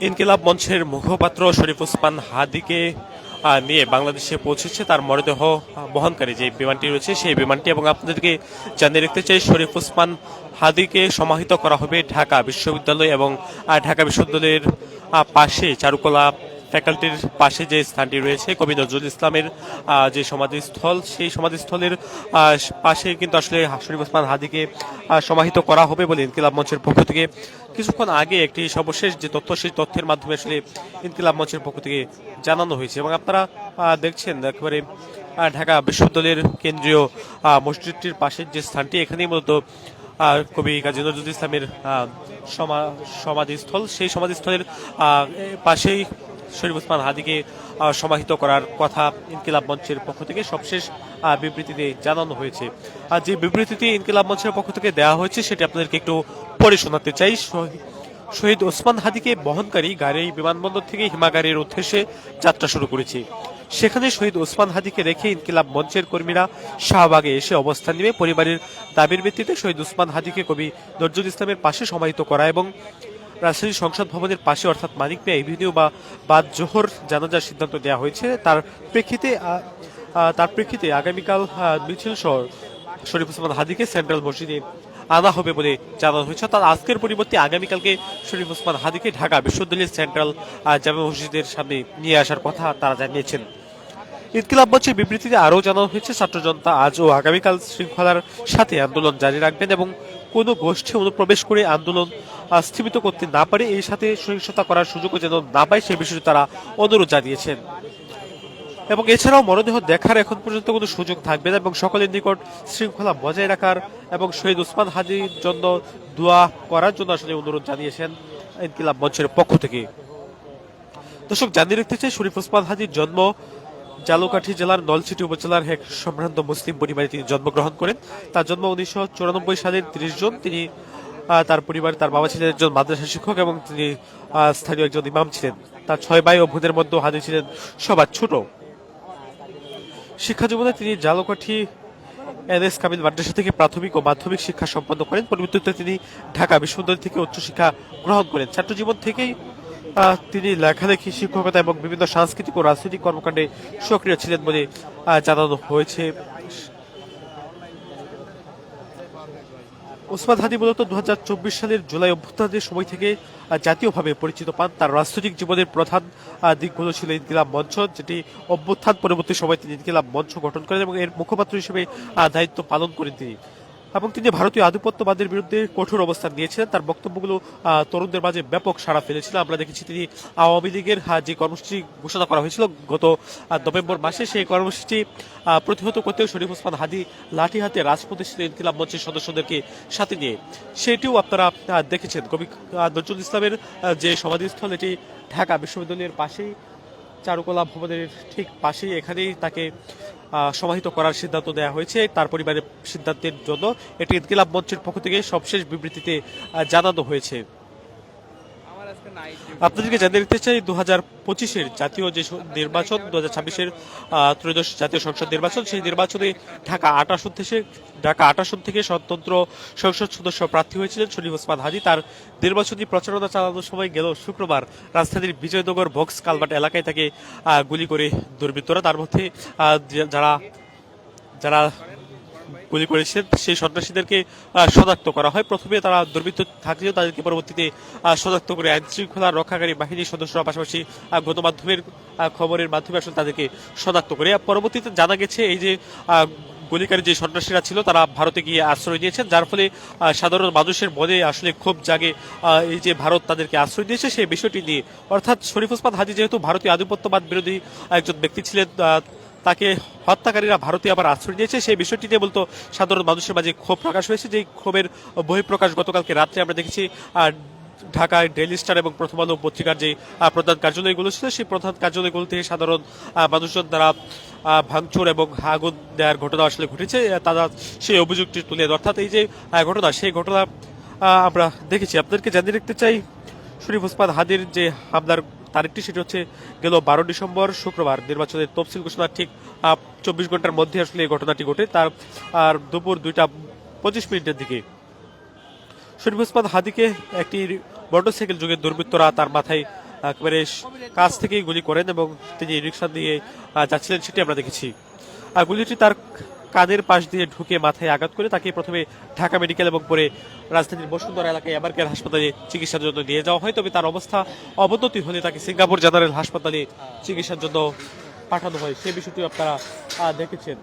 ইনকিলাব মঞ্চের মুখপাত্র শরীফ ওসমান হাদিকে নিয়ে বাংলাদেশে পৌঁছেছে তার মরদেহ বহনকারী যে বিমানটি রয়েছে সেই বিমানটি। এবং আপনাদেরকে জানিয়ে রাখতে চাই, শরীফ ওসমান হাদিকে সমাহিত করা হবে ঢাকা বিশ্ববিদ্যালয় এবং ঢাকা বিশ্ববিদ্যালয়ের পাশে চারুকলা ফ্যাকাল্টির পাশে যে স্থানটি রয়েছে কবি নজরুল ইসলামের যে সমাধিস্থল, সেই সমাধিস্থলের পাশে কিন্তু আসলে শরীফ ওসমান হাদিকে সমাহিত করা হবে বলে ইনকিলাব মঞ্চের পক্ষ থেকে কিছুক্ষণ আগে একটি সর্বশেষ যে তথ্য, সেই তথ্যের মাধ্যমে আসলে ইনকিলাব মঞ্চের পক্ষ থেকে জানানো হয়েছে। এবং আপনারা দেখছেন একেবারে ঢাকা বিশ্ববিদ্যালয়ের কেন্দ্রীয় মসজিদটির পাশের যে স্থানটি, এখানেই মূলত কবি কাজী নজরুল ইসলামের সমাধিস্থল, সেই সমাধিস্থলের পাশেই শরীফ ওসমান হাদিকে সমাহিত করার কথা ইনকিলাব মঞ্চের পক্ষ থেকে সবশেষ বিবৃতিতে জানানো হয়েছে। আর যে বিবৃতিটি ইনকিলাব মঞ্চের পক্ষ থেকে দেওয়া হয়েছে সেটি আপনাদেরকে একটু পড়ে শোনাতে চাই। শহীদ ওসমান হাদিকে বহনকারী গাড়ি বিমানবন্দর থেকে হিমাগারের উদ্দেশ্যে যাত্রা শুরু করেছে। সেখানে শহীদ ওসমান হাদিকে রেখে ইনকিলাব মঞ্চের কর্মীরা শাহবাগে এসে অবস্থান নেবে। পরিবারের দাবির ভিত্তিতে শহীদ ওসমান হাদিকে কবি নজরুল ইসলামের পাশে সমাহিত করা এবং রাজশাহী সংসদ ভবনের পাশে অর্থাৎ মানিক মিয়া এভিনিউ বা বাদ জোহর জানাজার সিদ্ধান্ত নেওয়া হয়েছে। তার প্রেক্ষিতে আগামীকাল মিছিল সহ শরীফ ওসমান হাদিকে সেন্ট্রাল মসজিদে আনা হবে বলে জানানো হয়েছে। তার আজকের পরিবর্তে আগামীকালকে শরীফ ওসমান হাদিকে ঢাকা বিশ্ববিদ্যালয়ের সেন্ট্রাল জামে মসজিদের সামনে নিয়ে আসার কথা তারা জানিয়েছেন। ইনকিলাব মঞ্চের বিবৃতিতে আরও জানানো হয়েছে, ছাত্র জনতা আজ ও আগামীকাল শৃঙ্খলার সাথে আন্দোলন জারি রাখবেন এবং কোনো গোষ্ঠী অনুপ্রবেশ করে আন্দোলন স্থিমিত করতে না পারে, এই সাথে সহিংসতা করার সুযোগও যেন না পায় সে বিষয়ে তারা অনুরোধ জানিয়েছেন। এবং এছাড়াও মরদেহ দেখার এখন পর্যন্ত কোনো সুযোগ থাকবে না এবং সকলের নিকট শৃঙ্খলা বজায় রাখার এবং শহীদ ওসমান হাদির জন্য দোয়া করার জন্য আসলে অনুরোধ জানিয়েছেন ইনকিলাব মঞ্চের পক্ষ থেকে। দর্শক, জানিয়ে রাখতে চাই, শরীফ ওসমান হাদির জন্ম জালুকাঠি জেলার নলছিটি উপজেলার এক সম্ভ্রান্ত মুসলিম পরিবারে তিনি জন্মগ্রহণ করেন। তার জন্ম 1994 সালের 30 জুন। তিনি তার পরিবার, তার বাবা ছিলেন একজন মাদ্রাসা শিক্ষক এবং তিনি স্থানীয় একজন ইমাম ছিলেন। তার 6 ভাই ও বোনের মধ্যে হাদি ছিলেন সবার ছোট। শিক্ষা জীবনে তিনি জালুকাঠি NS কামিল মাদ্রাসা থেকে প্রাথমিক ও মাধ্যমিক শিক্ষা সম্পন্ন করেন। পরবর্তীতে তিনি ঢাকা বিশ্ববিদ্যালয় থেকে উচ্চশিক্ষা গ্রহণ করেন। ছাত্র জীবন থেকেই তিনি লেখালেখি, শিক্ষকতা এবং বিভিন্ন সাংস্কৃতিক ও রাজনৈতিক কর্মকাণ্ডে সক্রিয় ছিলেন বলে জানানো হয়েছে। ওসমান হাদি মূলত 2024 সালের জুলাই অভ্যুত্থানের সময় থেকে জাতীয়ভাবে পরিচিত পান। তার রাজনৈতিক জীবনের প্রধান দিকগুলো ছিল ইনকিলাব মঞ্চ, যেটি অভ্যুত্থান পরবর্তী সময় তিনি ইনকিলাব মঞ্চ গঠন করেন এবং এর মুখপাত্র হিসেবে দায়িত্ব পালন করেন তিনি। এবং তিনি ভারতীয় আধিপত্যবাদের বিরুদ্ধে কঠোর অবস্থান নিয়েছিলেন। তার বক্তব্যগুলো তরুণদের মাঝে ব্যাপক সাড়া ফেলেছিল। আমরা দেখেছি তিনি আওয়ামী লীগের যে কর্মসূচি ঘোষণা করা হয়েছিল গত নভেম্বর মাসে, সেই কর্মসূচি প্রতিহত করতেও শরীফ ওসমান হাদি লাঠি হাতে রাজপথে ছিলেন ইনকিলাব মঞ্চের সদস্যদেরকে সাথে নিয়ে। সেটিও আপনারা দেখেছেন। কবি নজরুল ইসলামের যে সমাধিস্থল, এটি ঢাকা বিশ্ববিদ্যালয়ের পাশেই, চারুকলা ভবনের ঠিক পাশেই, এখানেই তাকে সমাহিত করার সিদ্ধান্ত নেওয়া হয়েছে। তার পরিবারের সিদ্ধান্তের জন্য এটি ইনকিলাব মঞ্চের পক্ষ থেকে সবশেষ বিবৃতিতে জানানো হয়েছে। আপনাদেরকে জানিয়ে দিতে চাই, 2025-এর জাতীয় যে নির্বাচন, 2026-এর ত্রয়োদশ জাতীয় সংসদ নির্বাচন, সেই নির্বাচনে ঢাকা 8 আসন থেকে স্বতন্ত্র সংসদ সদস্য প্রার্থী হয়েছিলেন শরীফ ওসমান হাদি। তার নির্বাচনী প্রচারণা চালানোর সময় গেল শুক্রবার রাজধানীর বিজয়নগর বক্স কালভার্ট এলাকায় তাকে গুলি করে দুর্বৃত্তরা। তার মধ্যে যারা যারা গুলি করেছিলেন সেই সন্ত্রাসীদেরকে শনাক্ত করা হয়। প্রথমে তারা দুর্বৃত্ত থাকলেও তাদেরকে পরবর্তীতে শনাক্ত করে আইন শৃঙ্খলা রক্ষাকারী বাহিনীর সদস্যরা, পাশাপাশি গণমাধ্যমের খবরের মাধ্যমে আসলে তাদেরকে শনাক্ত করে। পরবর্তীতে জানা গেছে এই যে গুলিকারী যে সন্ত্রাসীরা ছিল তারা ভারতে গিয়ে আশ্রয় নিয়েছেন, যার ফলে সাধারণ মানুষের মনে আসলে ক্ষোভ জাগে এই যে ভারত তাদেরকে আশ্রয় দিয়েছে সেই বিষয়টি নিয়ে। অর্থাৎ শরীফ ওসমান হাদি যেহেতু ভারতীয় আধিপত্যবাদ বিরোধী একজন ব্যক্তি ছিলেন, তাকে হত্যাকারীরা ভারতীয় আবার আশ্রয় দিয়েছে, সেই বিষয়টি নিয়ে বলতো সাধারণ মানুষের মাঝে ক্ষোভ প্রকাশ হয়েছে। যেই ক্ষোভের বহিঃপ্রকাশ গতকালকে রাত্রে আমরা দেখেছি ঢাকায় ডেইলি স্টার এবং প্রথম আলো পত্রিকার যে প্রধান কার্যালয়গুলো ছিল, সেই প্রধান কার্যালয়গুলো থেকে সাধারণ মানুষজন দ্বারা ভাঙচুর এবং আগুন দেওয়ার ঘটনা আসলে ঘটেছে। তারা সেই অভিযোগটি তুলে, অর্থাৎ এই যে ঘটনা, সেই ঘটনা আমরা দেখেছি। আপনাদেরকে জানিয়ে রাখতে চাই, শরীফ ওসমান হাদির যে হামলার তারিখটি, সেটি হচ্ছে গেল 12 ডিসেম্বর শুক্রবার। নির্বাচনের তফসিল ঘোষণার ঠিক 24 ঘন্টার মধ্যে আসলে এই ঘটনাটি ঘটে। তার দুপুর 2:25 দিকে শরীফ ওসমান হাদিকে একটি মোটরসাইকেল যোগে দুর্বৃত্তরা তার মাথায় একেবারে কাছ থেকেই গুলি করেন এবং তিনি রিকশা দিয়ে যাচ্ছিলেন, সেটি আমরা দেখেছি। গুলিটি তার কানের পাশ দিয়ে ঢুকে মাথায় আঘাত করে তাকে প্রথমে ঢাকা মেডিকেল এবং পরে রাজধানীর বসুন্ধরা এলাকায় এবারকের হাসপাতালে চিকিৎসার জন্য নিয়ে যাওয়া হয়। তবে তার অবস্থা অবনতি হলে তাকে সিঙ্গাপুর জেনারেল হাসপাতালে চিকিৎসার জন্য পাঠানো হয়। সেই বিষয়টি আপনারা দেখেছেন।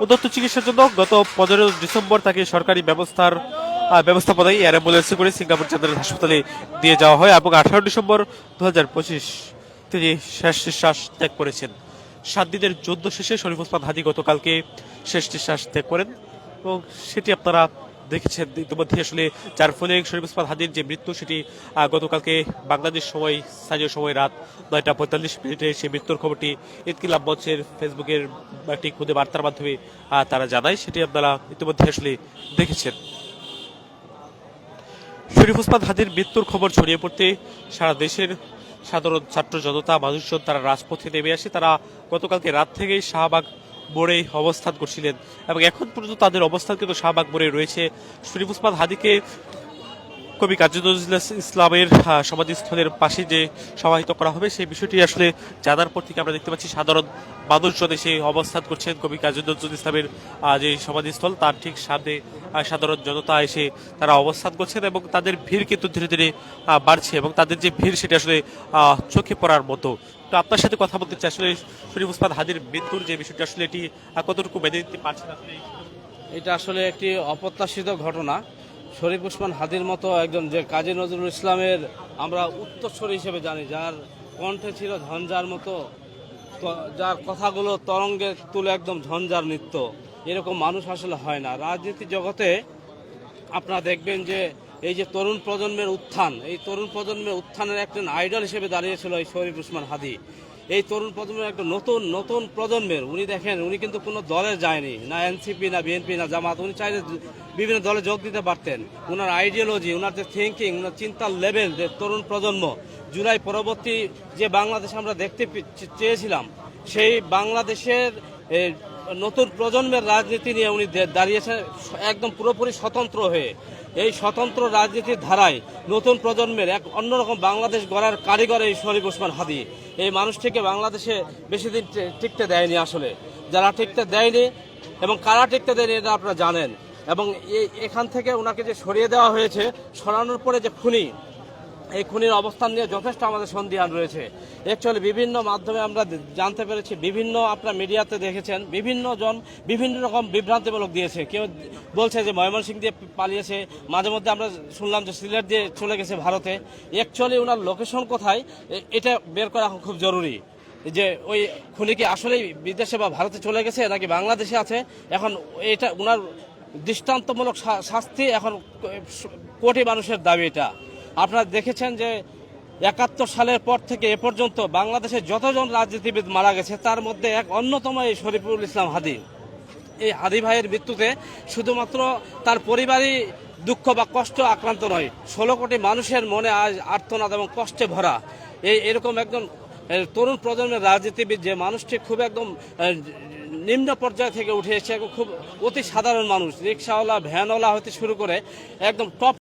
উন্নত চিকিৎসার জন্য গত 15 ডিসেম্বর তাকে সরকারি ব্যবস্থাপনায় এয়ার অ্যাম্বুলেন্সে করে সিঙ্গাপুর জেনারেল হাসপাতালে দিয়ে যাওয়া হয় এবং 18 ডিসেম্বর 2025 তিনি শেষ নিঃশ্বাস ত্যাগ করেছেন। 7 দিনের যুদ্ধ শেষে শরীফ ওসমান হাদী গতকালকে শেষ নিঃশ্বাস ত্যাগ করেন এবং সেটি আপনারা দেখেছেন ইতিমধ্যে। আসলে যার ফলে শরীফ ওসমান হাদীর যে মৃত্যু, সেটি গতকালকে বাংলাদেশ সময় স্থানীয় সময় রাত 9টা 45 সেই মৃত্যুর খবরটি ইনকিলাব মঞ্চের ফেসবুকের একটি খুদে বার্তার মাধ্যমে তারা জানায়, সেটি আপনারা ইতিমধ্যে আসলে দেখেছেন। শরীফ ওসমান হাদীর মৃত্যুর খবর ছড়িয়ে পড়তে সারা দেশের সাধারণ ছাত্র জনতা মানুষজন তারা রাজপথে নেমে আসে। তারা গতকালকে রাত থেকেই শাহবাগ মোড়ে অবস্থান করছিলেন এবং এখন পর্যন্ত তাদের অবস্থান কিন্তু শাহবাগ মোড়ে রয়েছে। শরীফ ওসমান হাদীকে কবি কাজী নজরুল ইসলামের সমাধিস্থলের পাশে যে সমাহিত করা হবে, সেই বিষয়টি আসলে জানার পর থেকে আমরা দেখতে পাচ্ছি সাধারণ মানুষজন এসে অবস্থান করছেন। কবি কাজী নজরুল ইসলামের যে সমাধিস্থল, তার ঠিক সামনে সাধারণ জনতা এসে তারা অবস্থান করছেন এবং তাদের ভিড় কিন্তু ধীরে ধীরে বাড়ছে এবং তাদের যে ভিড় সেটা আসলে চোখে পড়ার মতো। তো আপনার সাথে কথা বলতে চাই, আসলে শরীফ ওসমান হাদীর মৃত্যুর যে বিষয়টি আসলে এটি কতটুকু মেনে নিতে পারছেন আপনি? এটা আসলে একটি অপ্রত্যাশিত ঘটনা। শরীফ ওসমান হাদীর মতো একজন, যে কাজী নজরুল ইসলামের আমরা উত্তরস্বরী হিসেবে জানি, যার কণ্ঠে ছিল ঝঞ্ঝার মতো, যার কথাগুলো তরঙ্গে তুলে একদম ঝঞ্ঝার নৃত্য, এরকম মানুষ আসলে হয় না রাজনীতি জগতে। আপনারা দেখবেন যে এই যে তরুণ প্রজন্মের উত্থান, এই তরুণ প্রজন্মের উত্থানের একজন আইডল হিসেবে দাঁড়িয়েছিল এই শরীফ ওসমান হাদী। এই তরুণ প্রজন্মের একটা নতুন প্রজন্মের উনি দেখেন, উনি কিন্তু কোনো দলে যায়নি, না এনসিপি, না বিএনপি, না জামাত। উনি চাইলে বিভিন্ন দলে যোগ দিতে পারতেন। ওনার আইডিওলজি, ওনার যে থিঙ্কিং, ওনার চিন্তার লেভেল, যে তরুণ প্রজন্ম, জুলাই পরবর্তী যে বাংলাদেশ আমরা দেখতে চেয়েছিলাম, সেই বাংলাদেশের নতুন প্রজন্মের রাজনীতি নিয়ে উনি দাঁড়িয়েছেন একদম পুরোপুরি স্বতন্ত্র হয়ে। এই স্বতন্ত্র রাজনীতির ধারায় নতুন প্রজন্মের এক অন্যরকম বাংলাদেশ গড়ার কারিগর এই শরীফ ওসমান হাদী। এই মানুষটিকে বাংলাদেশে বেশি দিন টিকতে দেয়নি আসলে। যারা টিকতে দেয়নি এবং কারা টিকতে দেয়নি এটা আপনারা জানেন। এবং এখান থেকে ওনাকে যে সরিয়ে দেওয়া হয়েছে, সরানোর পরে যে খুনি, এই খুনির অবস্থান নিয়ে যথেষ্ট আমাদের সন্দিহান রয়েছে। অ্যাকচুয়ালি বিভিন্ন মাধ্যমে আমরা জানতে পেরেছি, বিভিন্ন আপনারা মিডিয়াতে দেখেছেন, বিভিন্ন জন বিভিন্ন রকম বিভ্রান্তিমূলক দিয়েছে। কেউ বলছে যে ময়মনসিংহ দিয়ে পালিয়েছে, মাঝে মধ্যে আমরা শুনলাম যে সিলেট দিয়ে চলে গেছে ভারতে। অ্যাকচুয়ালি ওনার লোকেশন কোথায় এটা বের করা খুব জরুরি, যে ওই খুনি কি আসলেই বিদেশে বা ভারতে চলে গেছে নাকি বাংলাদেশে আছে। এখন এটা ওনার দৃষ্টান্তমূলক শাস্তি এখন কোটি মানুষের দাবি। এটা আপনারা দেখেছেন যে 71 সালের পর থেকে এ পর্যন্ত বাংলাদেশে যতজন রাজনীতিবিদ মারা গেছে, তার মধ্যে এক অন্যতম এই শরীফুল ইসলাম হাদী। এই হাদী ভাইয়ের মৃত্যুতে শুধুমাত্র তার পরিবারই দুঃখ বা কষ্ট আক্রান্ত নয়, 16 কোটি মানুষের মনে আজ আর্তনাদ এবং কষ্টে ভরা। এরকম একজন তরুণ প্রজন্মের রাজনীতিবিদ, যে মানুষটি খুব একদম নিম্ন পর্যায় থেকে উঠে এসেছে, খুব অতি সাধারণ মানুষ, রিক্সাওয়ালা, ভ্যানওয়ালা হতে শুরু করে একদম টপ